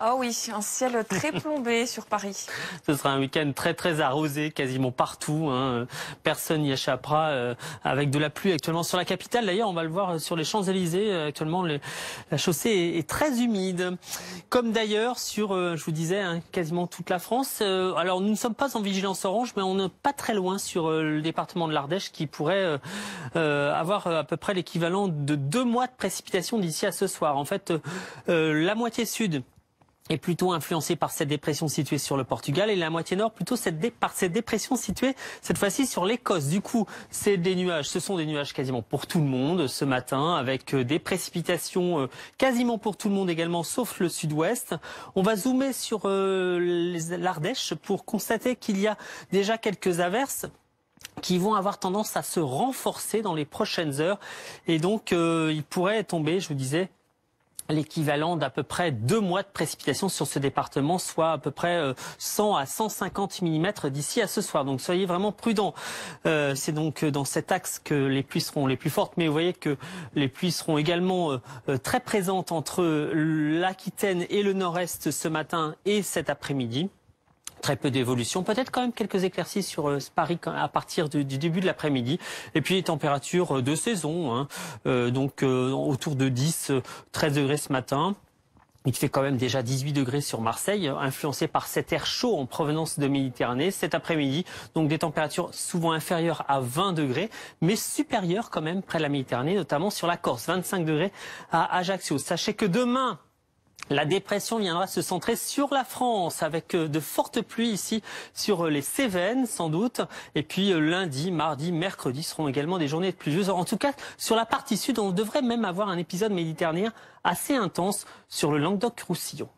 Ah oui, un ciel très plombé sur Paris. Ce sera un week-end très arrosé quasiment partout. Personne n'y échappera avec de la pluie actuellement sur la capitale. D'ailleurs, on va le voir sur les Champs-Élysées. Actuellement, la chaussée est très humide. Comme d'ailleurs sur, je vous disais, quasiment toute la France. Alors, nous ne sommes pas en vigilance orange, mais on n'est pas très loin sur le département de l'Ardèche qui pourrait avoir à peu près l'équivalent de 2 mois de précipitations d'ici à ce soir. En fait, la moitié sud est plutôt influencée par cette dépression située sur le Portugal et la moitié nord plutôt par cette dépression située cette fois-ci sur l'Écosse. Du coup, ce sont des nuages quasiment pour tout le monde ce matin avec des précipitations quasiment pour tout le monde également sauf le sud-ouest. On va zoomer sur l'Ardèche pour constater qu'il y a déjà quelques averses qui vont avoir tendance à se renforcer dans les prochaines heures et donc il pourrait tomber, je vous disais, l'équivalent d'à peu près 2 mois de précipitations sur ce département, soit à peu près 100 à 150 mm d'ici à ce soir. Donc soyez vraiment prudents. C'est donc dans cet axe que les pluies seront les plus fortes, mais vous voyez que les pluies seront également très présentes entre l'Aquitaine et le nord-est ce matin et cet après-midi. Très peu d'évolution, peut-être quand même quelques éclaircies sur Paris à partir du début de l'après-midi. Et puis les températures de saison, autour de 10-13 degrés ce matin. Il fait quand même déjà 18 degrés sur Marseille, influencé par cet air chaud en provenance de Méditerranée. Cet après-midi, donc des températures souvent inférieures à 20 degrés, mais supérieures quand même près de la Méditerranée, notamment sur la Corse, 25 degrés à Ajaccio. Sachez que demain, la dépression viendra se centrer sur la France avec de fortes pluies ici sur les Cévennes sans doute. Et puis lundi, mardi, mercredi seront également des journées pluvieuses. En tout cas, sur la partie sud, on devrait même avoir un épisode méditerranéen assez intense sur le Languedoc-Roussillon.